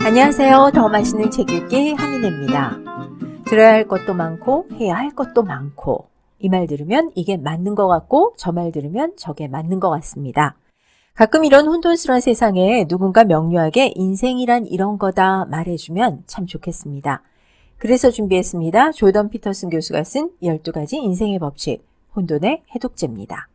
안녕하세요. 더 맛있는 책 읽기 하민혜입니다. 들어야 할 것도 많고 해야 할 것도 많고 이 말 들으면 이게 맞는 것 같고 저 말 들으면 저게 맞는 것 같습니다. 가끔 이런 혼돈스러운 세상에 누군가 명료하게 인생이란 이런 거다 말해주면 참 좋겠습니다. 그래서 준비했습니다. 조던 피터슨 교수가 쓴 12가지 인생의 법칙, 혼돈의 해독제입니다.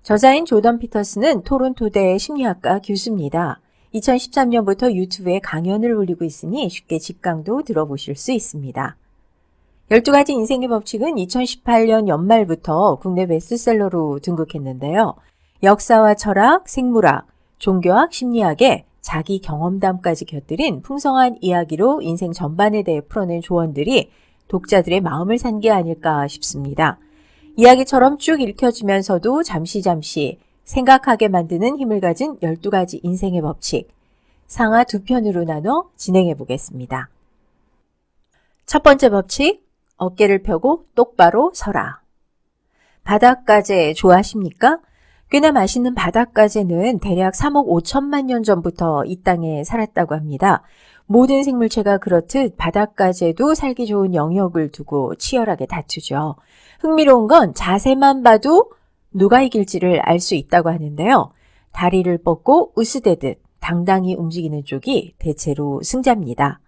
저자인 조던 피터슨은 토론토대 심리학과 교수입니다. 2013년부터 유튜브에 강연을 올리고 있으니 쉽게 직강도 들어보실 수 있습니다. 12가지 인생의 법칙은 2018년 연말부터 국내 베스트셀러로 등극했는데요. 역사와 철학, 생물학, 종교학, 심리학에 자기 경험담까지 곁들인 풍성한 이야기로 인생 전반에 대해 풀어낸 조언들이 독자들의 마음을 산 게 아닐까 싶습니다. 이야기처럼 쭉 읽혀지면서도 잠시 생각하게 만드는 힘을 가진 12가지 인생의 법칙, 상하 두 편으로 나눠 진행해 보겠습니다. 첫 번째 법칙, 어깨를 펴고 똑바로 서라. 바닷가재 좋아하십니까? 꽤나 맛있는 바닷가재는 대략 3억 5천만 년 전부터 이 땅에 살았다고 합니다. 모든 생물체가 그렇듯 바닷가재도 살기 좋은 영역을 두고 치열하게 다투죠. 흥미로운 건 자세만 봐도 누가 이길지를 알 수 있다고 하는데요. 다리를 뻗고 으스대듯 당당히 움직이는 쪽이 대체로 승자입니다.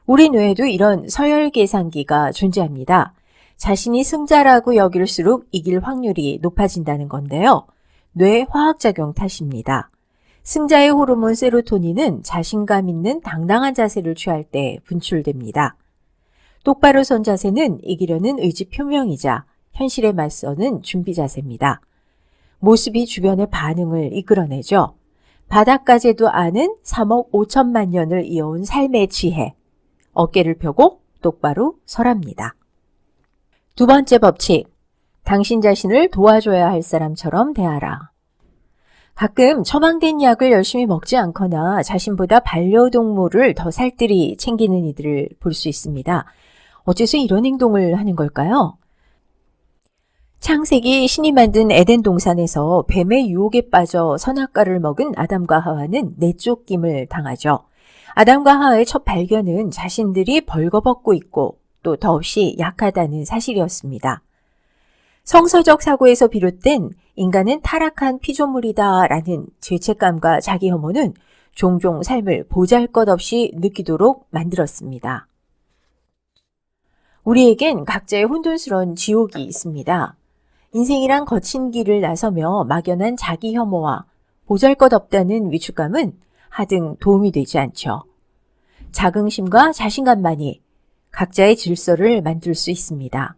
우리 뇌에도 이런 서열 계산기가 존재합니다. 자신이 승자라고 여길수록 이길 확률이 높아진다는 건데요. 뇌 화학작용 탓입니다. 승자의 호르몬 세로토닌은 자신감 있는 당당한 자세를 취할 때 분출됩니다. 똑바로 선 자세는 이기려는 의지 표명이자 현실에 맞서는 준비 자세입니다. 모습이 주변의 반응을 이끌어내죠. 바닷가재도 아는 3억 5천만 년을 이어온 삶의 지혜. 어깨를 펴고 똑바로 서랍니다. 두 번째 법칙. 당신 자신을 도와줘야 할 사람처럼 대하라. 가끔 처방된 약을 열심히 먹지 않거나 자신보다 반려동물을 더 살뜰히 챙기는 이들을 볼 수 있습니다. 어째서 이런 행동을 하는 걸까요? 창세기 신이 만든 에덴 동산에서 뱀의 유혹에 빠져 선악과를 먹은 아담과 하와는 내쫓김을 당하죠. 아담과 하와의 첫 발견은 자신들이 벌거벗고 있고 또 더없이 약하다는 사실이었습니다. 성서적 사고에서 비롯된 인간은 타락한 피조물이다라는 죄책감과 자기 혐오는 종종 삶을 보잘것없이 느끼도록 만들었습니다. 우리에겐 각자의 혼돈스러운 지옥이 있습니다. 인생이란 거친 길을 나서며 막연한 자기 혐오와 보잘것없다는 위축감은 하등 도움이 되지 않죠. 자긍심과 자신감만이 각자의 질서를 만들 수 있습니다.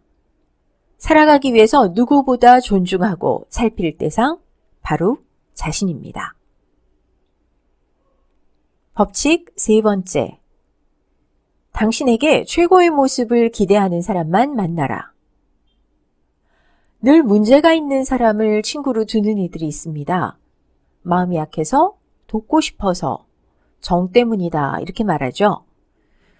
살아가기 위해서 누구보다 존중하고 살필 대상, 바로 자신입니다. 법칙 세 번째. 당신에게 최고의 모습을 기대하는 사람만 만나라. 늘 문제가 있는 사람을 친구로 두는 이들이 있습니다. 마음이 약해서, 돕고 싶어서, 정 때문이다 이렇게 말하죠.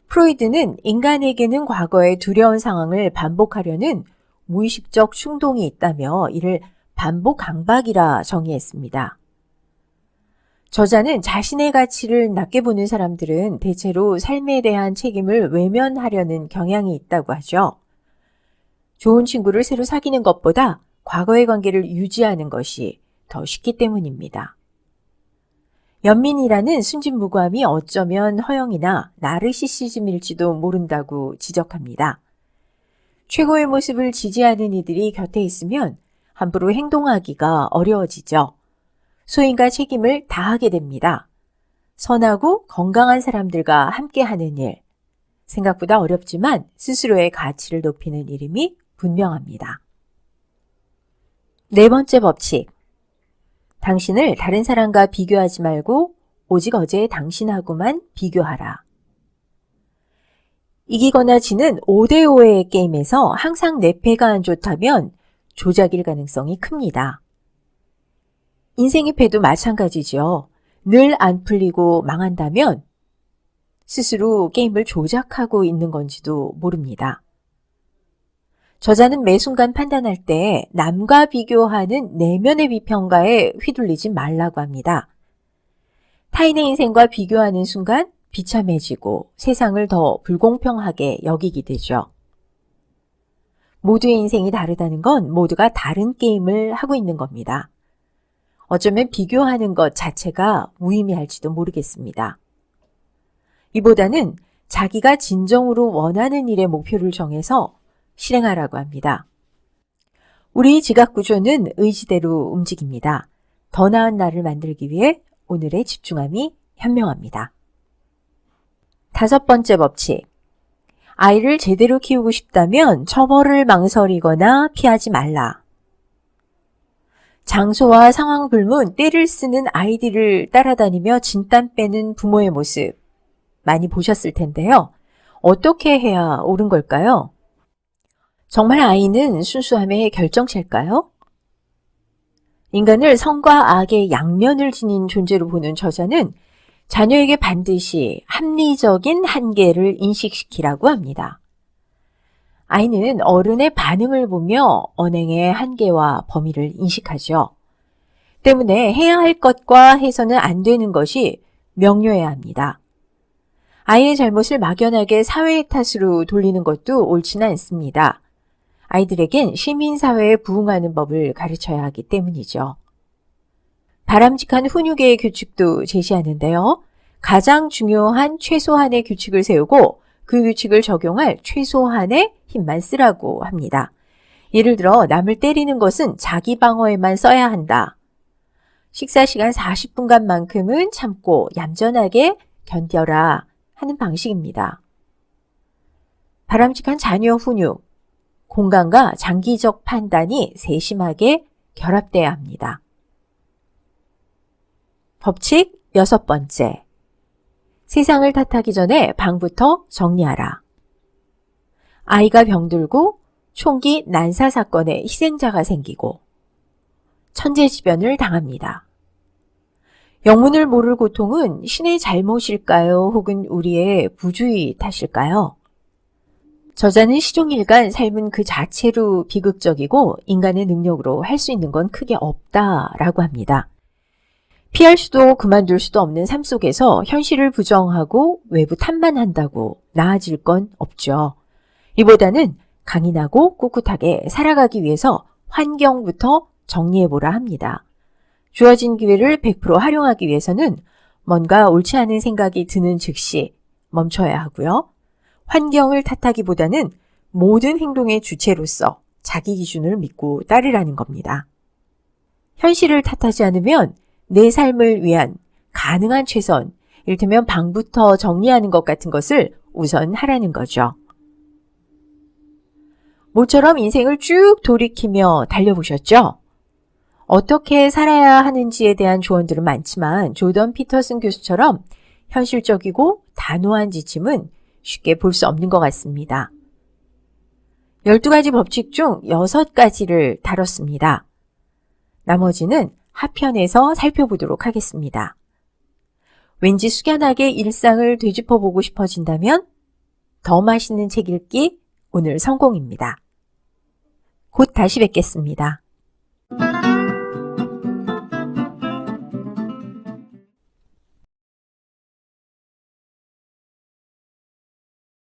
프로이드는 인간에게는 과거의 두려운 상황을 반복하려는 무의식적 충동이 있다며 이를 반복 강박이라 정의했습니다. 저자는 자신의 가치를 낮게 보는 사람들은 대체로 삶에 대한 책임을 외면하려는 경향이 있다고 하죠. 좋은 친구를 새로 사귀는 것보다 과거의 관계를 유지하는 것이 더 쉽기 때문입니다. 연민이라는 순진무구함이 어쩌면 허영이나 나르시시즘일지도 모른다고 지적합니다. 최고의 모습을 지지하는 이들이 곁에 있으면 함부로 행동하기가 어려워지죠. 소임과 책임을 다하게 됩니다. 선하고 건강한 사람들과 함께하는 일. 생각보다 어렵지만 스스로의 가치를 높이는 일임이 분명합니다. 네 번째 법칙. 당신을 다른 사람과 비교하지 말고 오직 어제의 당신하고만 비교하라. 이기거나 지는 5대5의 게임에서 항상 내 패가 안 좋다면 조작일 가능성이 큽니다. 인생의 패도 마찬가지죠. 늘 안 풀리고 망한다면 스스로 게임을 조작하고 있는 건지도 모릅니다. 저자는 매 순간 판단할 때 남과 비교하는 내면의 비평가에 휘둘리지 말라고 합니다. 타인의 인생과 비교하는 순간 비참해지고 세상을 더 불공평하게 여기게 되죠. 모두의 인생이 다르다는 건 모두가 다른 게임을 하고 있는 겁니다. 어쩌면 비교하는 것 자체가 무의미할지도 모르겠습니다. 이보다는 자기가 진정으로 원하는 일의 목표를 정해서 실행하라고 합니다. 우리 지각 구조는 의지대로 움직입니다. 더 나은 나를 만들기 위해 오늘의 집중함이 현명합니다. 5번째 법칙. 아이를 제대로 키우고 싶다면 처벌을 망설이거나 피하지 말라. 장소와 상황 불문 떼를 쓰는 아이들을 따라다니며 진땀 빼는 부모의 모습 많이 보셨을 텐데요. 어떻게 해야 옳은 걸까요? 정말 아이는 순수함의 결정체일까요? 인간을 선과 악의 양면을 지닌 존재로 보는 저자는 자녀에게 반드시 합리적인 한계를 인식시키라고 합니다. 아이는 어른의 반응을 보며 언행의 한계와 범위를 인식하죠. 때문에 해야 할 것과 해서는 안 되는 것이 명료해야 합니다. 아이의 잘못을 막연하게 사회의 탓으로 돌리는 것도 옳지는 않습니다. 아이들에겐 시민사회에 부응하는 법을 가르쳐야 하기 때문이죠. 바람직한 훈육의 규칙도 제시하는데요. 가장 중요한 최소한의 규칙을 세우고 그 규칙을 적용할 최소한의 힘만 쓰라고 합니다. 예를 들어 남을 때리는 것은 자기 방어에만 써야 한다. 식사 시간 40분간만큼은 참고 얌전하게 견뎌라 하는 방식입니다. 바람직한 자녀 훈육, 공간과 장기적 판단이 세심하게 결합돼야 합니다. 법칙 6번째. 세상을 탓하기 전에 방부터 정리하라. 아이가 병들고 총기 난사 사건에 희생자가 생기고 천재지변을 당합니다. 영문을 모를 고통은 신의 잘못일까요? 혹은 우리의 부주의 탓일까요? 저자는 시종일관 삶은 그 자체로 비극적이고 인간의 능력으로 할 수 있는 건 크게 없다라고 합니다. 피할 수도 그만둘 수도 없는 삶 속에서 현실을 부정하고 외부 탓만 한다고 나아질 건 없죠. 이보다는 강인하고 꿋꿋하게 살아가기 위해서 환경부터 정리해보라 합니다. 주어진 기회를 100% 활용하기 위해서는 뭔가 옳지 않은 생각이 드는 즉시 멈춰야 하고요. 환경을 탓하기보다는 모든 행동의 주체로서 자기 기준을 믿고 따르라는 겁니다. 현실을 탓하지 않으면 내 삶을 위한 가능한 최선, 이를테면 방부터 정리하는 것 같은 것을 우선 하라는 거죠. 모처럼 인생을 쭉 돌이키며 달려보셨죠? 어떻게 살아야 하는지에 대한 조언들은 많지만 조던 피터슨 교수처럼 현실적이고 단호한 지침은 쉽게 볼 수 없는 것 같습니다. 12가지 법칙 중 6가지를 다뤘습니다. 나머지는 하편에서 살펴보도록 하겠습니다. 왠지 숙연하게 일상을 되짚어보고 싶어진다면 더 맛있는 책 읽기 오늘 성공입니다. 곧 다시 뵙겠습니다.